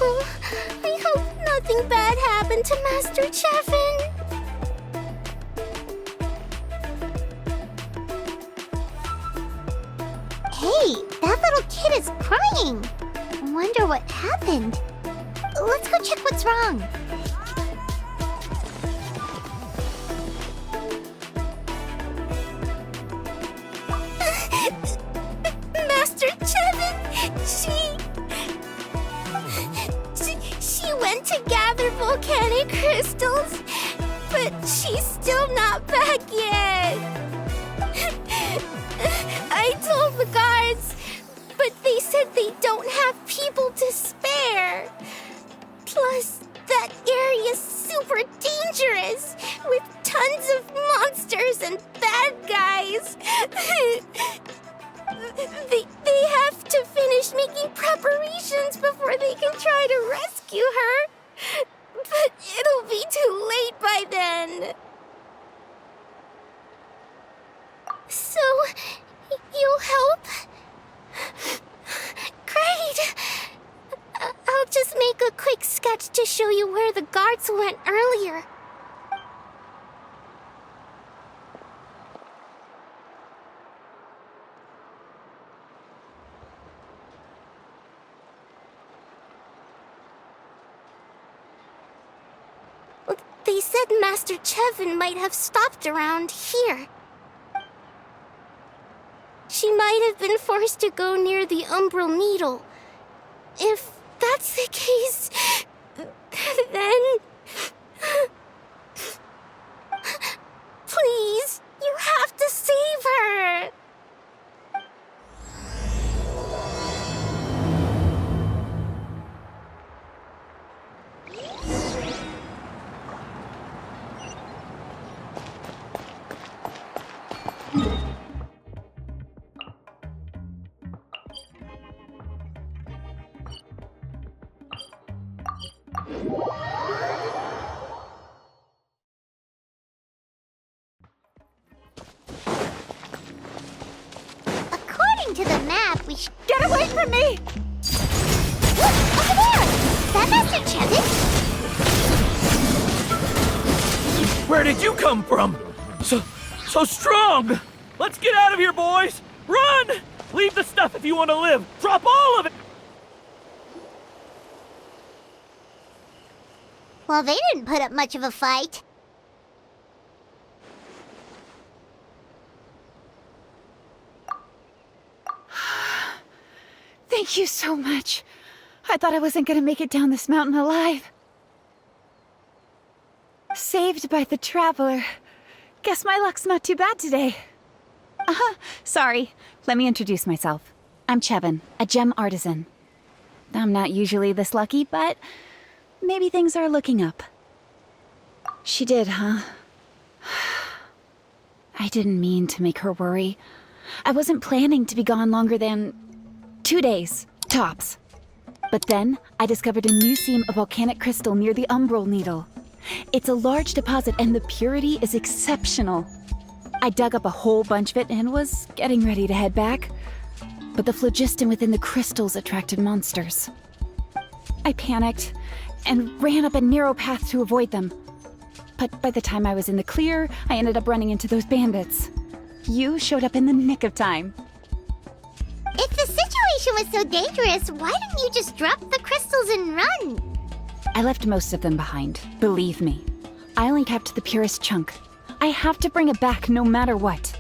Oh, I hope nothing bad happened to Master Chevin. Hey, that little kid is crying. Wonder what happened. Let's go check what's wrong. Master Chevin, she went to gather volcanic crystals, but she's still not back yet. I told the guards, but they said they don't have people to spare. Plus, that area's super dangerous, with tons of monsters and bad guys. They have to finish making preparations before they can try to rescue her. But it'll be too late by then. So, you'll help? Great! I'll just make a quick sketch to show you where the guards went earlier. They said Master Chevin might have stopped around here. She might have been forced to go near the Umbral Needle. If that's the case, then... Please, you have to save her! According to the map, we should... Get away from me! Look, over there! Is that Master Chevin? Where did you come from? So strong! Let's get out of here, boys! Run! Leave the stuff if you want to live! Drop all of it! Well, they didn't put up much of a fight. Thank you so much. I thought I wasn't gonna make it down this mountain alive. Saved by the Traveler. Guess my luck's not too bad today. Sorry. Let me introduce myself. I'm Chevin, a gem artisan. I'm not usually this lucky, but maybe things are looking up. She did, huh? I didn't mean to make her worry. I wasn't planning to be gone longer than 2 days, tops. But then, I discovered a new seam of volcanic crystal near the Umbral Needle. It's a large deposit and the purity is exceptional. I dug up a whole bunch of it and was getting ready to head back. But the phlogiston within the crystals attracted monsters. I panicked and ran up a narrow path to avoid them. But by the time I was in the clear, I ended up running into those bandits. You showed up in the nick of time. If the situation was so dangerous, why didn't you just drop the crystals and run? I left most of them behind, believe me. I only kept the purest chunk. I have to bring it back no matter what.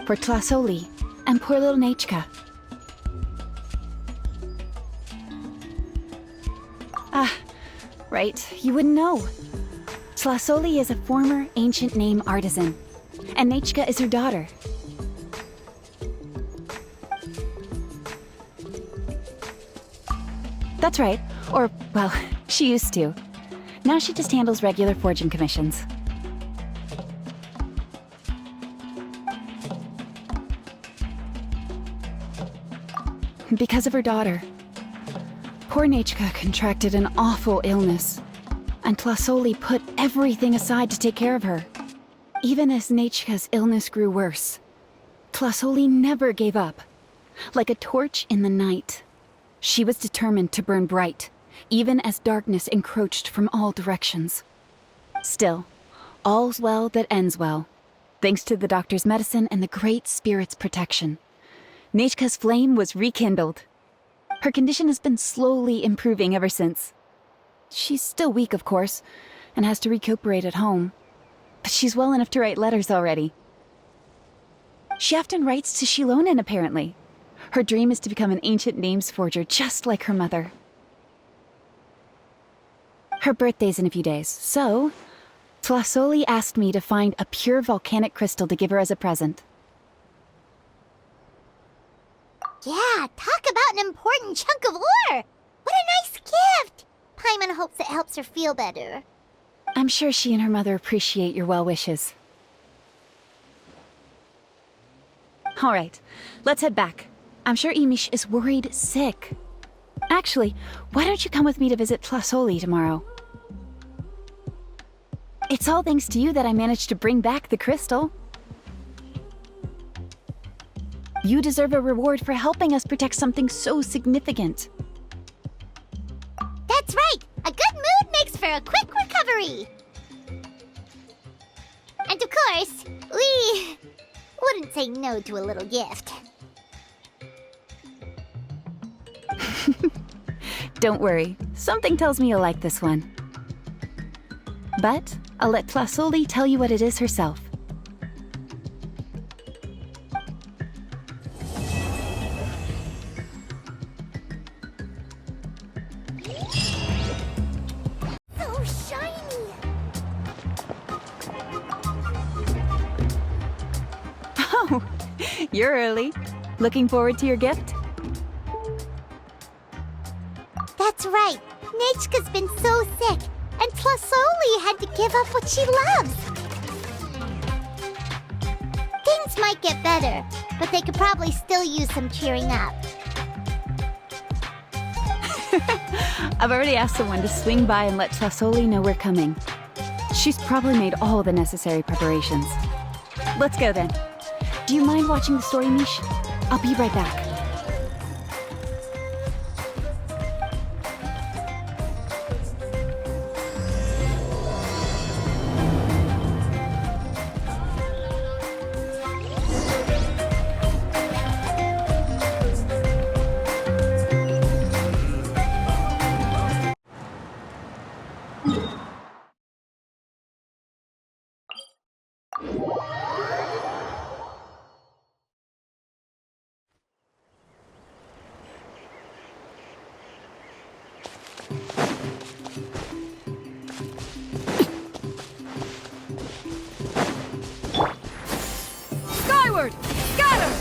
For Tlasoli and poor little Nechka. Right, you wouldn't know. Tlasoli is a former ancient name artisan, and Nechka is her daughter. That's right. Or, well, she used to. Now she just handles regular forging commissions. Because of her daughter. Poor Nechka contracted an awful illness, and Tlasoli put everything aside to take care of her. Even as Nechka's illness grew worse, Tlasoli never gave up. Like a torch in the night, she was determined to burn bright even as darkness encroached from all directions. Still, all's well that ends well, thanks to the doctor's medicine and the Great Spirit's protection. Nechka's flame was rekindled. Her condition has been slowly improving ever since. She's still weak, of course, and has to recuperate at home. But she's well enough to write letters already. She often writes to Shilonen, apparently. Her dream is to become an ancient names forger, just like her mother. Her birthday's in a few days, so Tlasoli asked me to find a pure volcanic crystal to give her as a present. Yeah, talk about an important chunk of ore! What a nice gift! Paimon hopes it helps her feel better. I'm sure she and her mother appreciate your well wishes. All right, let's head back. I'm sure Imish is worried sick. Actually, why don't you come with me to visit Tlasoli tomorrow? It's all thanks to you that I managed to bring back the crystal. You deserve a reward for helping us protect something so significant. That's right! A good mood makes for a quick recovery! And of course, we wouldn't say no to a little gift. Don't worry, something tells me you'll like this one. But I'll let Tlasoli tell you what it is herself. So shiny! Oh, you're early. Looking forward to your gift? That's right. Nechka's been so sick, and Tlasoli had to give up what she loves. Things might get better, but they could probably still use some cheering up. I've already asked someone to swing by and let Tlasoli know we're coming. She's probably made all the necessary preparations. Let's go then. Do you mind watching the story, Mish? I'll be right back. Skyward! Scatter!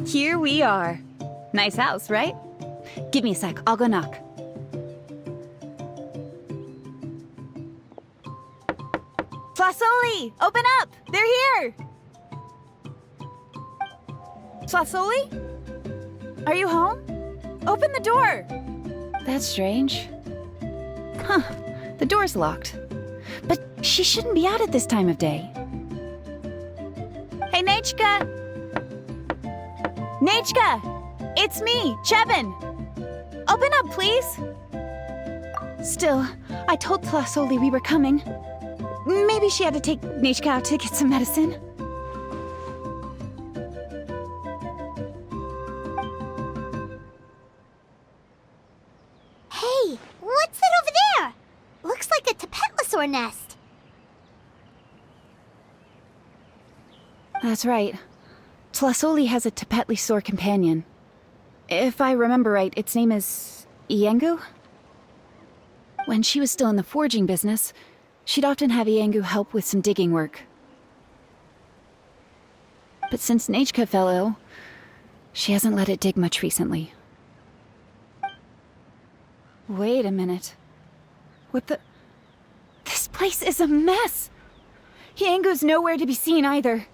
Here we are. Nice house, right? Give me a sec, I'll go knock. Tlasoli! Open up! They're here! Tlasoli? Are you home? Open the door! That's strange. Huh, the door's locked. But she shouldn't be out at this time of day. Hey, Nechka! Nechka! It's me, Chevin! Open up, please! Still, I told Tlasoli we were coming. Maybe she had to take Nechka out to get some medicine. Hey, what's that over there? Looks like a Tapetlosaur nest. That's right. Tlasoli has a Tapetlosaur companion. If I remember right, its name is Iengu? When she was still in the forging business, she'd often have Iengu help with some digging work. But since Nechka fell ill, she hasn't let it dig much recently. Wait a minute. What the... This place is a mess! Iengu's nowhere to be seen either.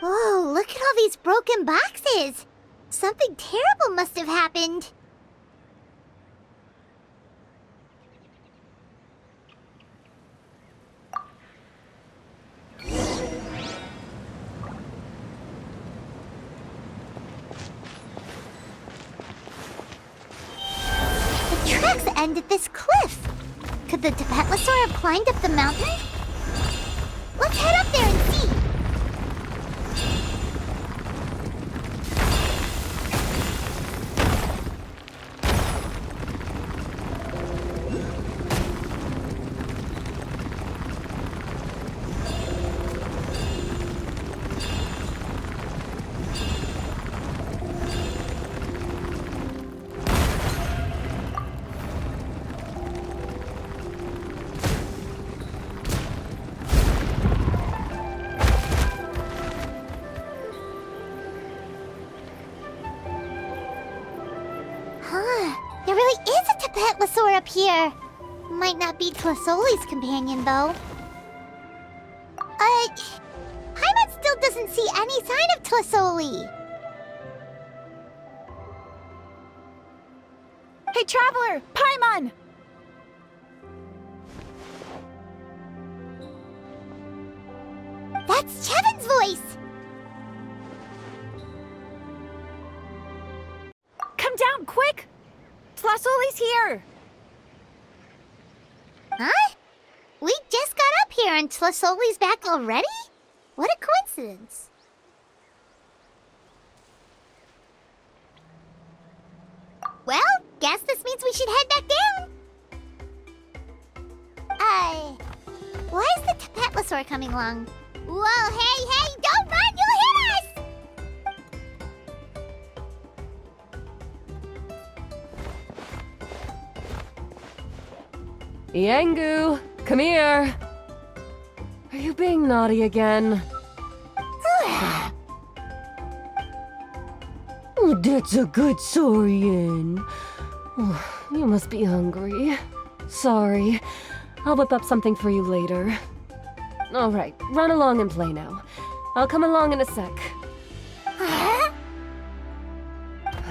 Whoa, look at all these broken boxes. Something terrible must have happened. The tracks end at this cliff. Could the Tepetlosaur have climbed up the mountain? Let's head up there and see. There really is a Tepetlosaur up here. Might not be Tlasoli's companion, though. Paimon still doesn't see any sign of Tlasoli. Hey, Traveler! Paimon! That's Chevin's voice! Come down, quick! Tlasoli's here! Huh? We just got up here and Tlasoli's back already? What a coincidence. Well, guess this means we should head back down. Why is the Tepetlosaur coming along? Whoa, hey, don't run, you'll hit us! Yangu, come here. Are you being naughty again? Oh, that's a good Saurian. Oh, you must be hungry. Sorry. I'll whip up something for you later. All right, run along and play now. I'll come along in a sec.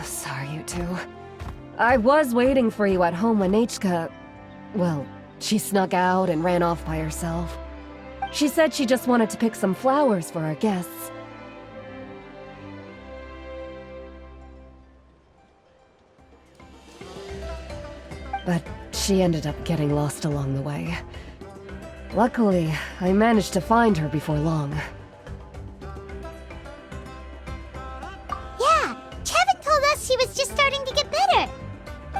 Sorry, you two. I was waiting for you at home when Hka... Well, she snuck out and ran off by herself. She said she just wanted to pick some flowers for our guests. But she ended up getting lost along the way. Luckily, I managed to find her before long. Yeah, Chevin told us she was just starting to get better.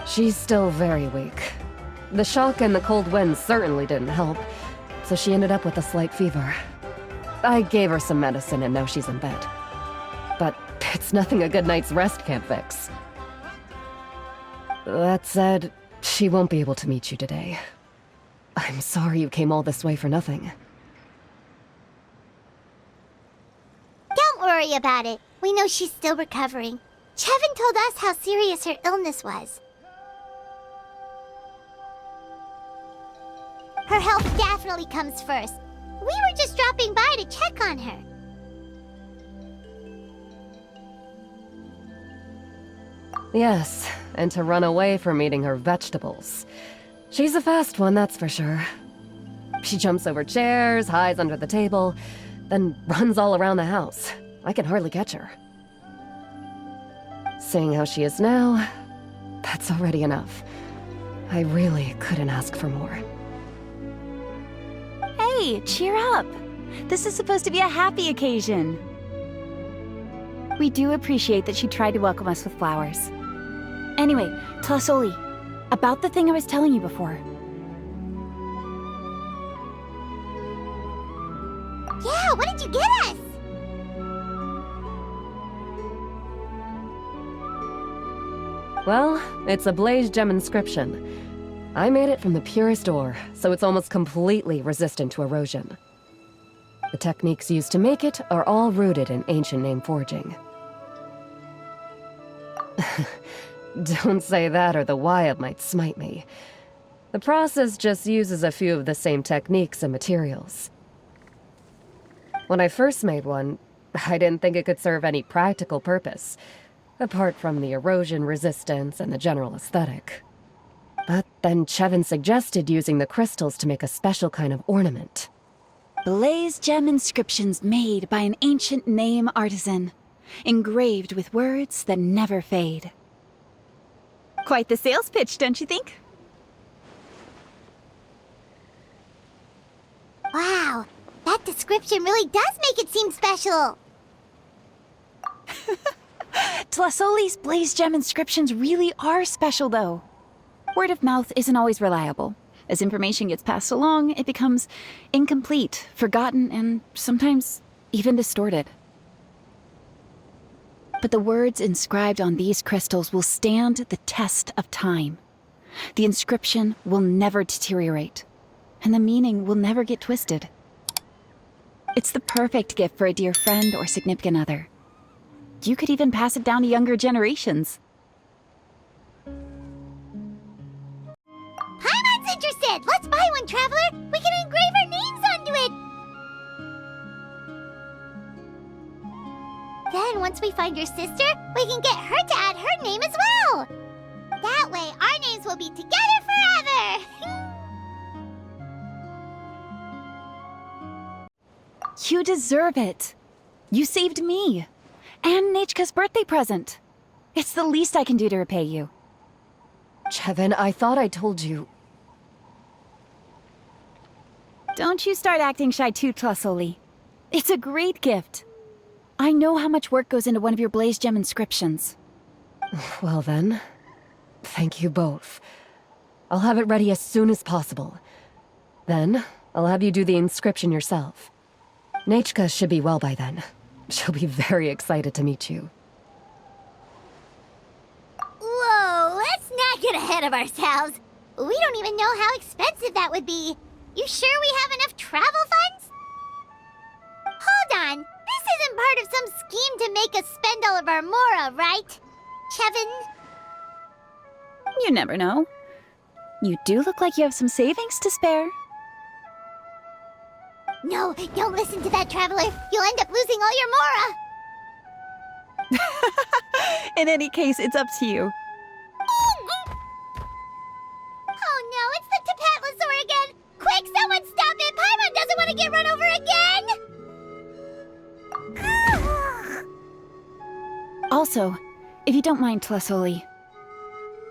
She's still very weak. The shock and the cold winds certainly didn't help, so she ended up with a slight fever. I gave her some medicine and now she's in bed. But it's nothing a good night's rest can't fix. That said, she won't be able to meet you today. I'm sorry you came all this way for nothing. Don't worry about it. We know she's still recovering. Chevin told us how serious her illness was. Her health definitely comes first. We were just dropping by to check on her. Yes, and to run away from eating her vegetables. She's a fast one, that's for sure. She jumps over chairs, hides under the table, then runs all around the house. I can hardly catch her. Seeing how she is now, that's already enough. I really couldn't ask for more. Hey, cheer up! This is supposed to be a happy occasion. We do appreciate that she tried to welcome us with flowers. Anyway, Tlasoli, about the thing I was telling you before. Yeah, what did you get us? Well, it's a blaze gem inscription. I made it from the purest ore, so it's almost completely resistant to erosion. The techniques used to make it are all rooted in ancient name forging. Don't say that or the Wyatt might smite me. The process just uses a few of the same techniques and materials. When I first made one, I didn't think it could serve any practical purpose. apart from the erosion resistance and the general aesthetic. But then Chevin suggested using the crystals to make a special kind of ornament. Blaze gem inscriptions made by an ancient name artisan, engraved with words that never fade. Quite the sales pitch, don't you think? Wow, that description really does make it seem special. Tlasoli's blaze gem inscriptions really are special, though. Word of mouth isn't always reliable. As information gets passed along, it becomes incomplete, forgotten, and sometimes even distorted. But the words inscribed on these crystals will stand the test of time. The inscription will never deteriorate, and the meaning will never get twisted. It's the perfect gift for a dear friend or significant other. You could even pass it down to younger generations. Paimon's interested! Let's buy one, Traveler! We can engrave our names onto it! Then, once we find your sister, we can get her to add her name as well! That way, our names will be together forever! You deserve it. You saved me. And Nechka's birthday present. It's the least I can do to repay you. Chevin, I thought I told you. Don't you start acting shy too, Tlasoli. It's a great gift. I know how much work goes into one of your blaze gem inscriptions. Well then, thank you both. I'll have it ready as soon as possible. Then, I'll have you do the inscription yourself. Nechka should be well by then. She'll be very excited to meet you. Whoa, let's not get ahead of ourselves. We don't even know how expensive that would be. You sure we have enough travel funds? Hold on, this isn't part of some scheme to make us spend all of our mora, right? Chevin? You never know. You do look like you have some savings to spare. No, don't listen to that, Traveler. You'll end up losing all your mora. In any case, it's up to you. Oh no, it's the Tapatlosaur again! Quick, someone stop it! Paimon doesn't want to get run over again! Also, if you don't mind, Tlasoli,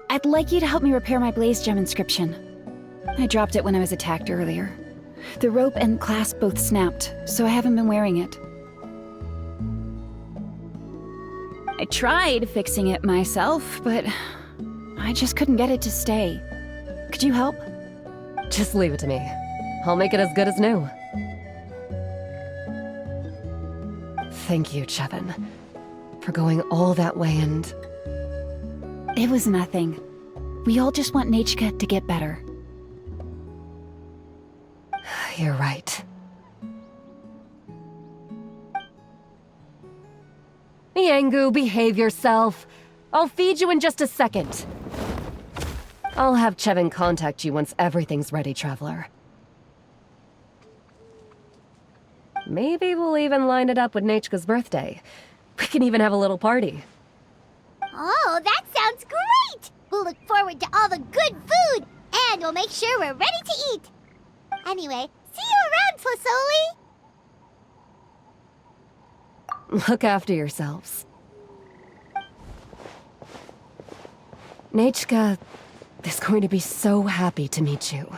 I'd like you to help me repair my blaze gem inscription. I dropped it when I was attacked earlier. The rope and clasp both snapped, so I haven't been wearing it. I tried fixing it myself, but I just couldn't get it to stay. Could you help? Just leave it to me. I'll make it as good as new. Thank you, Chevin, for going all that way and... It was nothing. We all just want Nechka to get better. You're right. Yangu, behave yourself. I'll feed you in just a second. I'll have Chevin contact you once everything's ready, Traveler. Maybe we'll even line it up with Nechka's birthday. We can even have a little party. Oh, that sounds great! We'll look forward to all the good food, and we'll make sure we're ready to eat. Anyway, see you around, Tlasoli! Look after yourselves. Nechka is going to be so happy to meet you.